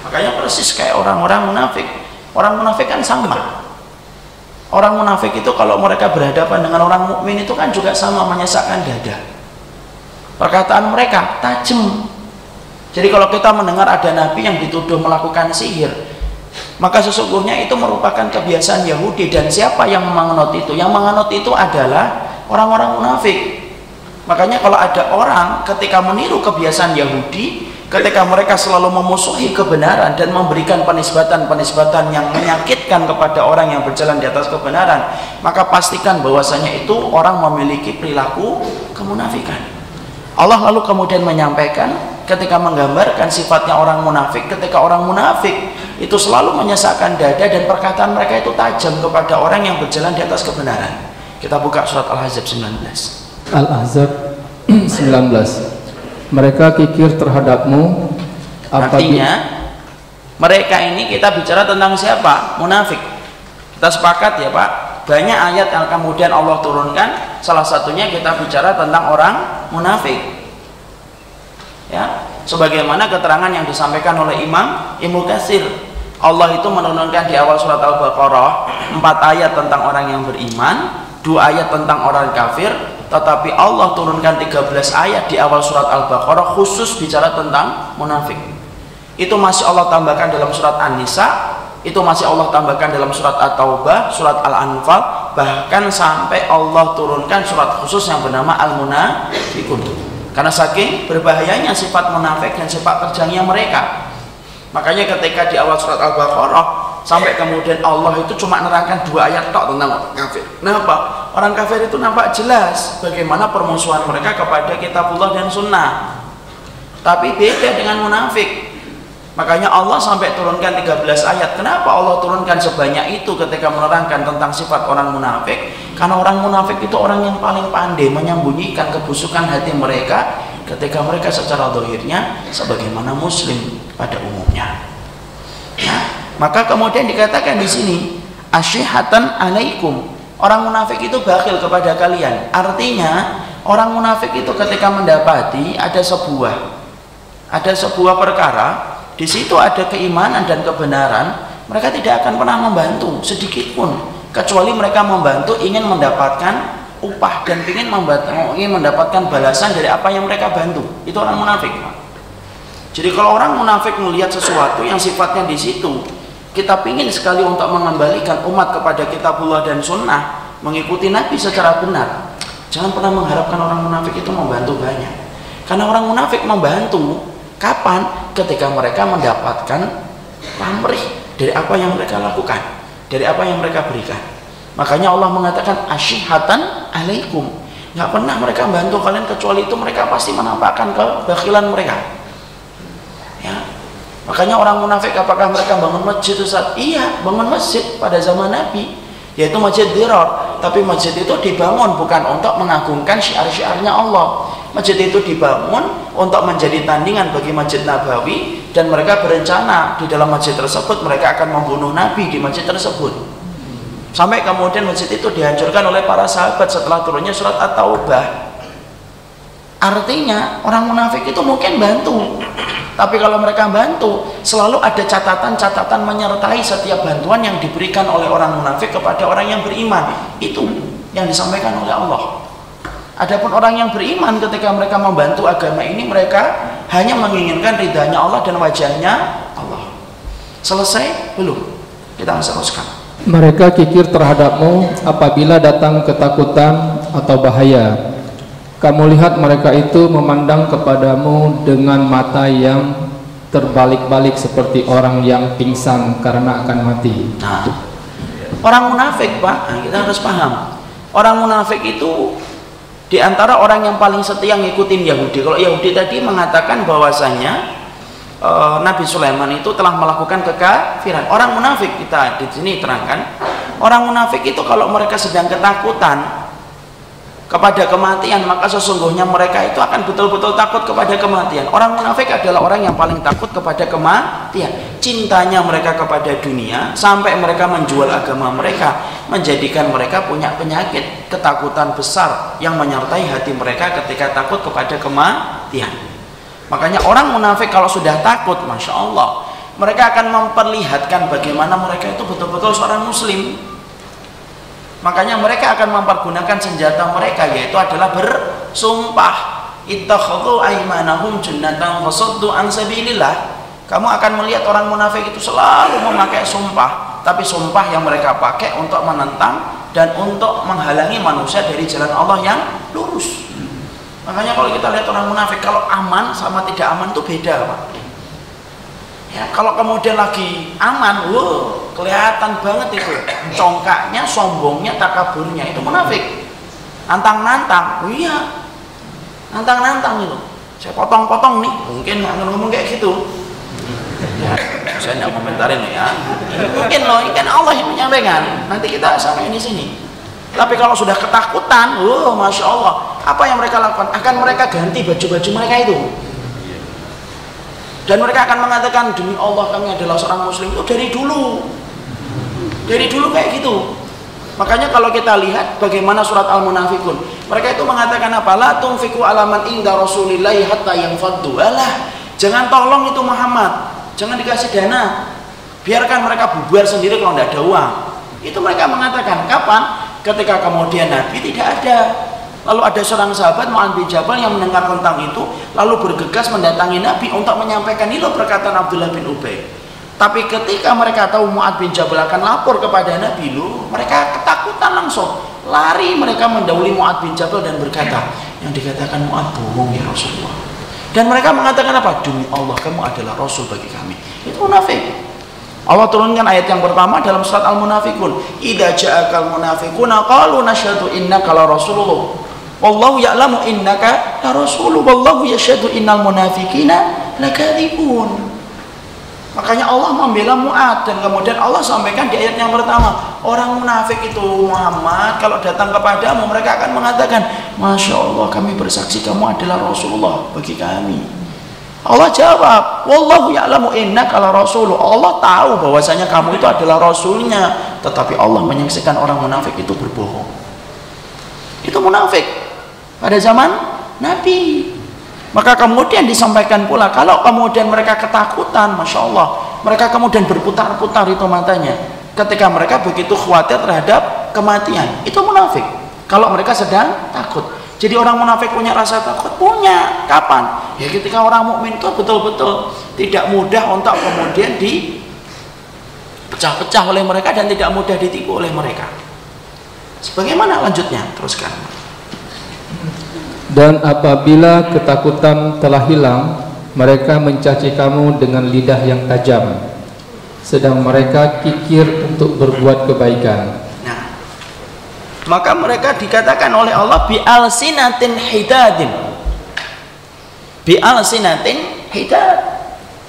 Makanya persis kayak orang-orang munafik. Orang munafik kan sama. Orang munafik itu kalau mereka berhadapan dengan orang mukmin itu kan juga sama, menyesakkan dada. Perkataan mereka tajam. Jadi kalau kita mendengar ada nabi yang dituduh melakukan sihir, maka sesungguhnya itu merupakan kebiasaan Yahudi, dan siapa yang menganut itu? Yang menganut itu adalah orang-orang munafik. Makanya kalau ada orang ketika meniru kebiasaan Yahudi, ketika mereka selalu memusuhi kebenaran dan memberikan penisbatan-penisbatan yang menyakitkan kepada orang yang berjalan di atas kebenaran, maka pastikan bahwasanya itu orang memiliki perilaku kemunafikan. Allah lalu kemudian menyampaikan ketika menggambarkan sifatnya orang munafik, ketika orang munafik itu selalu menyesakkan dada dan perkataan mereka itu tajam kepada orang yang berjalan di atas kebenaran. Kita buka surat Al-Ahzab 19. Al-Ahzab 19. Mereka kikir terhadapmu. Artinya mereka ini kita bicara tentang siapa? Munafik. Kita sepakat ya Pak, banyak ayat yang kemudian Allah turunkan, salah satunya kita bicara tentang orang munafik ya, sebagaimana keterangan yang disampaikan oleh Imam Ibnu Katsir. Allah itu menurunkan di awal surat Al-Baqarah 4 ayat tentang orang yang beriman, 2 ayat tentang orang kafir, tetapi Allah turunkan 13 ayat di awal surat Al-Baqarah khusus bicara tentang munafik. Itu masih Allah tambahkan dalam surat An-Nisa, itu masih Allah tambahkan dalam surat At-Taubah, surat Al-Anfal, bahkan sampai Allah turunkan surat khusus yang bernama Al-Munafiqun. Karena saking berbahayanya sifat munafik dan sifat terjangnya mereka. Makanya ketika di awal surat Al-Baqarah sampai kemudian Allah itu cuma nerangkan 2 ayat tok tentang orang kafir. Kenapa? Orang kafir itu nampak jelas bagaimana permusuhan mereka kepada kitabullah dan sunnah. Tapi beda dengan munafik. Makanya Allah sampai turunkan 13 ayat. Kenapa Allah turunkan sebanyak itu ketika menerangkan tentang sifat orang munafik? Karena orang munafik itu orang yang paling pandai menyembunyikan kebusukan hati mereka ketika mereka secara zahirnya sebagaimana muslim pada umumnya. Nah, maka kemudian dikatakan di sini asyihatan alaikum. Orang munafik itu bakhil kepada kalian. Artinya orang munafik itu ketika mendapati ada sebuah perkara, di situ ada keimanan dan kebenaran, mereka tidak akan pernah membantu sedikit pun, kecuali mereka membantu ingin mendapatkan upah dan ingin mendapatkan balasan dari apa yang mereka bantu. Itu orang munafik. Jadi kalau orang munafik melihat sesuatu yang sifatnya di situ, kita ingin sekali untuk mengembalikan umat kepada kitabullah dan sunnah, mengikuti Nabi secara benar, jangan pernah mengharapkan orang munafik itu membantu banyak. Karena orang munafik membantu kapan? Ketika mereka mendapatkan pamrih dari apa yang mereka lakukan, dari apa yang mereka berikan. Makanya Allah mengatakan asyihatan alaikum. Nggak pernah mereka bantu kalian kecuali itu mereka pasti menampakkan kebakhilan mereka. Ya. Makanya orang munafik, apakah mereka bangun masjid Ustaz? Iya, bangun masjid pada zaman Nabi, yaitu Masjid Dirar. Tapi masjid itu dibangun bukan untuk mengagungkan syiar-syiarnya Allah. Masjid itu dibangun untuk menjadi tandingan bagi Masjid Nabawi, dan mereka berencana di dalam masjid tersebut mereka akan membunuh Nabi di masjid tersebut. Sampai kemudian masjid itu dihancurkan oleh para sahabat setelah turunnya surat At-Taubah. Artinya orang munafik itu mungkin bantu, tapi kalau mereka bantu selalu ada catatan-catatan menyertai setiap bantuan yang diberikan oleh orang munafik kepada orang yang beriman. Itu yang disampaikan oleh Allah. Adapun orang yang beriman ketika mereka membantu agama ini, mereka hanya menginginkan ridhanya Allah dan wajahnya Allah. Selesai? Belum. Kita masih teruskan. Mereka kikir terhadapmu apabila datang ketakutan atau bahaya. Kamu lihat mereka itu memandang kepadamu dengan mata yang terbalik-balik seperti orang yang pingsan karena akan mati. Nah, orang munafik Pak, kita harus paham. Orang munafik itu di antara orang yang paling setia ngikutin Yahudi. Kalau Yahudi tadi mengatakan bahwasanya Nabi Sulaiman itu telah melakukan kekafiran. Orang munafik kita di sini terangkan, orang munafik itu kalau mereka sedang ketakutan kepada kematian, maka sesungguhnya mereka itu akan betul-betul takut kepada kematian. Orang munafik adalah orang yang paling takut kepada kematian. Cintanya mereka kepada dunia sampai mereka menjual agama mereka, menjadikan mereka punya penyakit ketakutan besar yang menyertai hati mereka ketika takut kepada kematian. Makanya orang munafik kalau sudah takut, Masya Allah, mereka akan memperlihatkan bagaimana mereka itu betul-betul seorang muslim. Makanya mereka akan mempergunakan senjata mereka, yaitu adalah bersumpah. Ittakhadhu aymanahum junnatan fasaddu an sabilillah. Kamu akan melihat orang munafik itu selalu memakai sumpah, tapi sumpah yang mereka pakai untuk menentang dan untuk menghalangi manusia dari jalan Allah yang lurus. Makanya kalau kita lihat orang munafik, kalau aman sama tidak aman itu beda, Pak. Ya, kalau kemudian lagi aman, kelihatan banget itu congkaknya, sombongnya, takaburnya, itu munafik. Nantang-nantang, iya, nantang-nantang itu. Saya potong-potong nih, mungkin ngomong kayak gitu. Ya, saya tidak komentarin ya. Mungkin loh, ini kan Allah yang menyampaikan. Nanti kita sampai di sini. Tapi kalau sudah ketakutan, masya Allah, apa yang mereka lakukan? Akan mereka ganti baju-baju mereka itu. Dan mereka akan mengatakan, demi Allah kami adalah seorang muslim. Itu dari dulu kayak gitu. Makanya kalau kita lihat bagaimana surat Al-Munafikun, mereka itu mengatakan apa? La tunfiqu ala man inda Rasulillahi hatta yanfaddu. Alah, jangan tolong itu Muhammad, jangan dikasih dana, biarkan mereka bubar sendiri kalau tidak ada uang. Itu mereka mengatakan. Kapan? Ketika kemudian Nabi tidak ada. Lalu ada seorang sahabat Mu'adz bin Jabal yang mendengar tentang itu, lalu bergegas mendatangi Nabi untuk menyampaikan ini loh perkataan Abdullah bin Ubay. Tapi ketika mereka tahu Mu'adz bin Jabal akan lapor kepada Nabi, mereka ketakutan langsung lari, mereka mendahului Mu'adz bin Jabal dan berkata, yang dikatakan Mu'adz bohong ya Rasulullah. Dan mereka mengatakan apa? Demi Allah kamu adalah Rasul bagi kami. Itu munafik. Allah turunkan ayat yang pertama dalam surat Al-Munafikun. Idza ja'akal munafiquna qalu nasyhadu innaka la rasulullah. Wallahu ya'lamu innaka la rasulullah. Wallahu yashhadu innal munafiqina lakadzibun. Makanya Allah membela Mu'adz, dan kemudian Allah sampaikan di ayat yang pertama, orang munafik itu Muhammad kalau datang kepadamu mereka akan mengatakan, Masya Allah kami bersaksi kamu adalah Rasulullah bagi kami. Allah jawab, Wallahu ya'lamu innaka la rasulullah. Allah tahu bahwasanya kamu itu adalah Rasulnya, tetapi Allah menyaksikan orang munafik itu berbohong. Itu munafik pada zaman Nabi. Maka kemudian disampaikan pula, kalau kemudian mereka ketakutan, Masya Allah, mereka kemudian berputar-putar itu matanya ketika mereka begitu khawatir terhadap kematian. Itu munafik kalau mereka sedang takut. Jadi orang munafik punya rasa takut? Punya. Kapan? Ya ketika orang mukmin itu betul-betul tidak mudah untuk kemudian dipecah-pecah oleh mereka dan tidak mudah ditipu oleh mereka. Sebagaimana lanjutnya? Teruskan. Dan apabila ketakutan telah hilang, mereka mencaci kamu dengan lidah yang tajam, sedang mereka kikir untuk berbuat kebaikan. Maka mereka dikatakan oleh Allah bi'alsinatin hidadin. Bi'alsinatin hidad.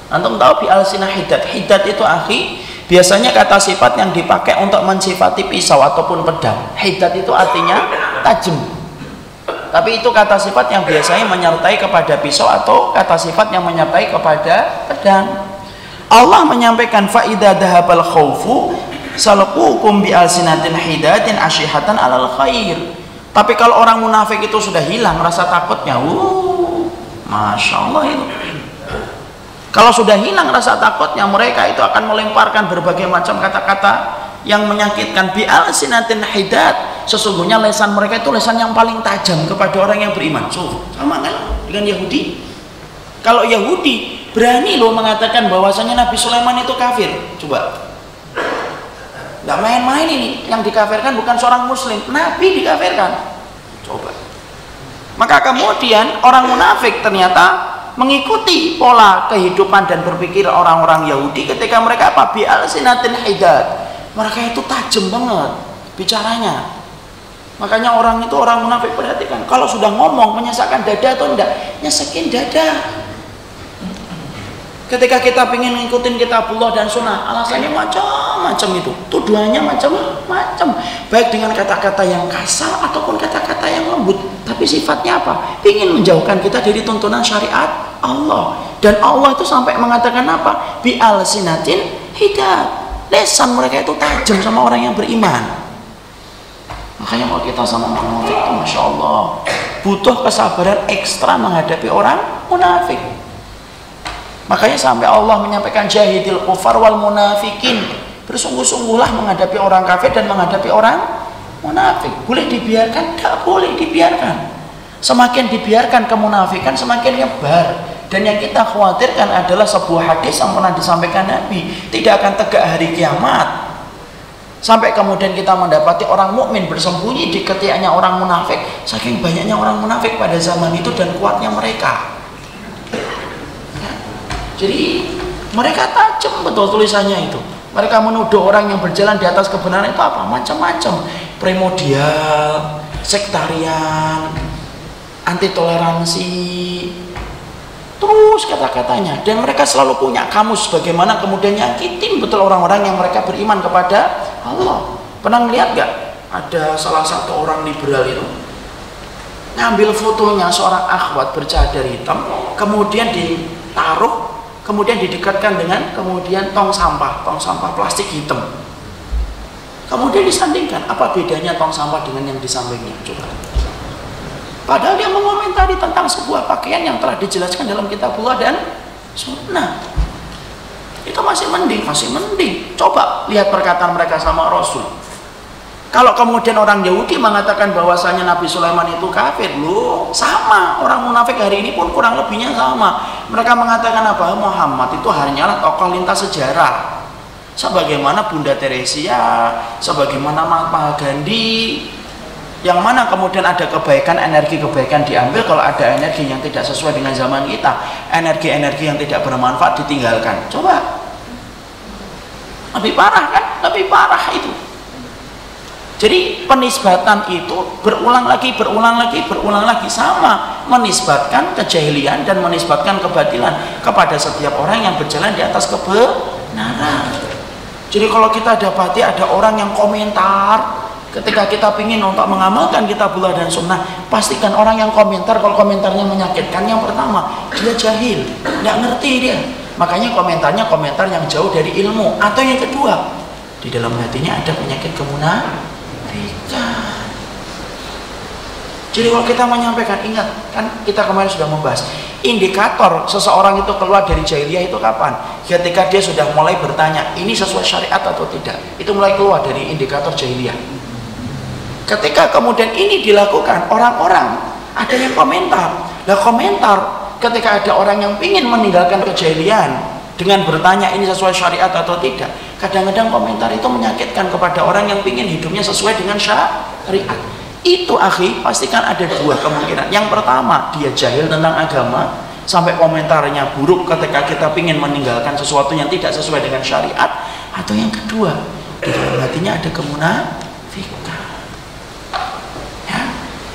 Antum tahu bi'alsinah hidad? Hidad itu akhi biasanya kata sifat yang dipakai untuk mensifati pisau ataupun pedang. Hidad itu artinya tajam. Tapi itu kata sifat yang biasanya menyertai kepada pisau atau kata sifat yang menyertai kepada pedang. Allah menyampaikan fa idza dhahabal khaufu salaqukum bi alsinatin hidatin asyihatan alal khair. Tapi kalau orang munafik itu sudah hilang rasa takutnya, Masya Allah itu. Kalau sudah hilang rasa takutnya, mereka itu akan melemparkan berbagai macam kata-kata yang menyakitkan. Bi alsinatin hidat, sesungguhnya lesan mereka itu lesan yang paling tajam kepada orang yang beriman. Sama kan dengan Yahudi. Kalau Yahudi berani loh mengatakan bahwasanya Nabi Sulaiman itu kafir. Coba. Nggak main-main ini, yang dikafirkan bukan seorang muslim, Nabi dikafirkan. Coba. Maka kemudian orang munafik ternyata mengikuti pola kehidupan dan berpikir orang-orang Yahudi ketika mereka apa? Bi'alsinatin hidad. Mereka itu tajam banget bicaranya. Makanya orang itu, orang munafik, perhatikan, kalau sudah ngomong menyesakkan dada atau enggak? Nyesakin dada. Ketika kita ingin ngikutin kitabullah dan sunnah, alasannya macam-macam itu, tuduhannya macam-macam, baik dengan kata-kata yang kasar ataupun kata-kata yang lembut. Tapi sifatnya apa? Ingin menjauhkan kita dari tuntunan syariat Allah. Dan Allah itu sampai mengatakan apa? Bi alsinatin hidad. Lesan mereka itu tajam sama orang yang beriman. Makanya kalau kita sama munafik itu, Masya Allah, butuh kesabaran ekstra menghadapi orang munafik. Makanya sampai Allah menyampaikan jahidil kufar wal munafikin, bersungguh-sungguhlah menghadapi orang kafir dan menghadapi orang munafik. Boleh dibiarkan? Tidak boleh dibiarkan. Semakin dibiarkan kemunafikan semakin nyebar. Dan yang kita khawatirkan adalah sebuah hadis yang pernah disampaikan Nabi, tidak akan tegak hari kiamat sampai kemudian kita mendapati orang mukmin bersembunyi di ketiaknya orang munafik, saking banyaknya orang munafik pada zaman itu dan kuatnya mereka. Jadi mereka tajam betul tulisannya itu. Mereka menuduh orang yang berjalan di atas kebenaran itu apa? Macam-macam. Primordial, sektarian, anti toleransi, terus kata-katanya. Dan mereka selalu punya kamus bagaimana kemudian nyakitin betul orang-orang yang mereka beriman kepada Allah. Pernah ngeliat gak? Ada salah satu orang liberal itu ngambil fotonya seorang akhwat bercadar hitam, kemudian ditaruh, kemudian didekatkan dengan kemudian tong sampah plastik hitam, kemudian disandingkan apa bedanya tong sampah dengan yang di sampingnya. Coba. Padahal dia mengomentari tentang sebuah pakaian yang telah dijelaskan dalam kitabullah dan sunnah. Itu masih mending. Coba lihat perkataan mereka sama Rasul. Kalau kemudian orang Yahudi mengatakan bahwasanya Nabi Sulaiman itu kafir, loh sama. Orang munafik hari ini pun kurang lebihnya sama. Mereka mengatakan apa? Muhammad itu hanyalah tokoh lintas sejarah, sebagaimana Bunda Teresia, sebagaimana Mahatma Gandhi, yang mana kemudian ada kebaikan, energi kebaikan diambil kalau ada energi yang tidak sesuai dengan zaman kita, energi-energi yang tidak bermanfaat ditinggalkan. Coba, lebih parah kan? Lebih parah itu. Jadi penisbatan itu berulang lagi sama, menisbatkan kejahilian dan menisbatkan kebatilan kepada setiap orang yang berjalan di atas kebenaran. Jadi kalau kita dapati ada orang yang komentar ketika kita ingin untuk mengamalkan kitabullah dan sunnah, pastikan orang yang komentar, kalau komentarnya menyakitkan, yang pertama dia jahil, nggak ngerti dia, makanya komentarnya komentar yang jauh dari ilmu. Atau yang kedua, di dalam hatinya ada penyakit kemunafikan. Jadi kalau kita menyampaikan, ingat kan kita kemarin sudah membahas indikator seseorang itu keluar dari jahiliyah itu kapan? Ketika dia sudah mulai bertanya, ini sesuai syariat atau tidak, itu mulai keluar dari indikator jahiliyah. Ketika kemudian ini dilakukan, orang-orang ada yang komentar. Nah, komentar ketika ada orang yang ingin meninggalkan kejahilian dengan bertanya ini sesuai syariat atau tidak, kadang-kadang komentar itu menyakitkan kepada orang yang ingin hidupnya sesuai dengan syariat. Itu akhi, pastikan ada dua kemungkinan. Yang pertama, dia jahil tentang agama sampai komentarnya buruk ketika kita ingin meninggalkan sesuatu yang tidak sesuai dengan syariat. Atau yang kedua, di dalam hatinya ada kemunafikan.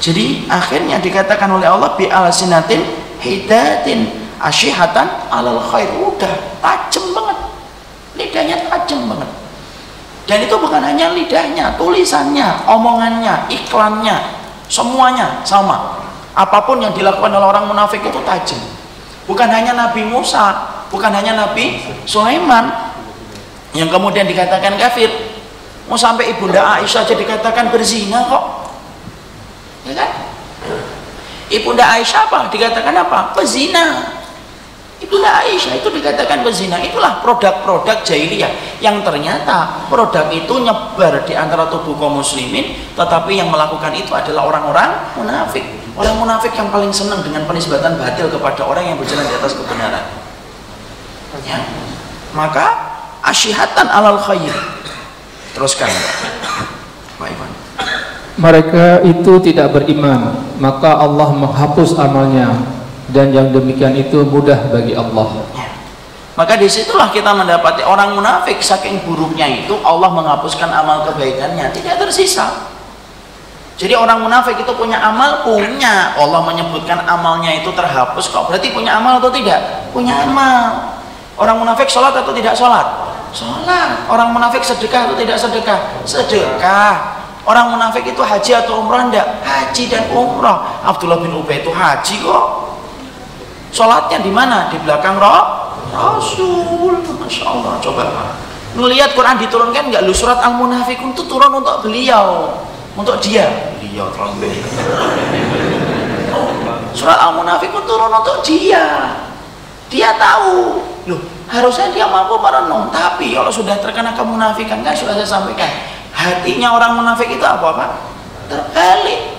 Jadi akhirnya dikatakan oleh Allah bi alsinatin hidatin asyihatan alal khair. Udah tajam banget, lidahnya tajam banget. Dan itu bukan hanya lidahnya, tulisannya, omongannya, iklannya, semuanya sama. Apapun yang dilakukan oleh orang munafik itu tajam. Bukan hanya Nabi Musa, bukan hanya Nabi Sulaiman yang kemudian dikatakan kafir, mau sampai ibunda Aisyah aja dikatakan berzina kok. Ya kan? Ibunda Aisyah apa? Dikatakan apa? Pezina. Ibunda Aisyah itu dikatakan pezina. Itulah produk-produk jahiliyah yang ternyata produk itu nyebar di antara tubuh kaum muslimin, tetapi yang melakukan itu adalah orang-orang munafik. Orang munafik yang paling senang dengan penisbatan batil kepada orang yang berjalan di atas kebenaran. Ya. Maka asyihatan alal khair. Teruskan. Pak Ivan. Mereka itu tidak beriman, maka Allah menghapus amalnya, dan yang demikian itu mudah bagi Allah. Maka disitulah kita mendapati orang munafik, saking buruknya itu Allah menghapuskan amal kebaikannya, tidak tersisa. Jadi orang munafik itu punya amal, punya. Allah menyebutkan amalnya itu terhapus, kok berarti punya amal atau tidak? Punya amal. Orang munafik sholat atau tidak sholat? Sholat. Orang munafik sedekah atau tidak sedekah? Sedekah. Orang munafik itu haji atau umrah? Enggak, haji dan umrah. Abdullah bin Ubay itu haji kok. Sholatnya di mana? Di belakang Rasul. Masya Allah. Coba ngelihat Quran diturunkan nggak? Lu surat Al-Munafikun itu turun untuk beliau, untuk dia. Beliau terlalu. Surat Al-Munafikun turun untuk dia. Dia tahu, loh harusnya dia mampu merenung, tapi kalau sudah terkena kemunafikan, kan sudah saya sampaikan, hatinya orang munafik itu apa? Terbalik.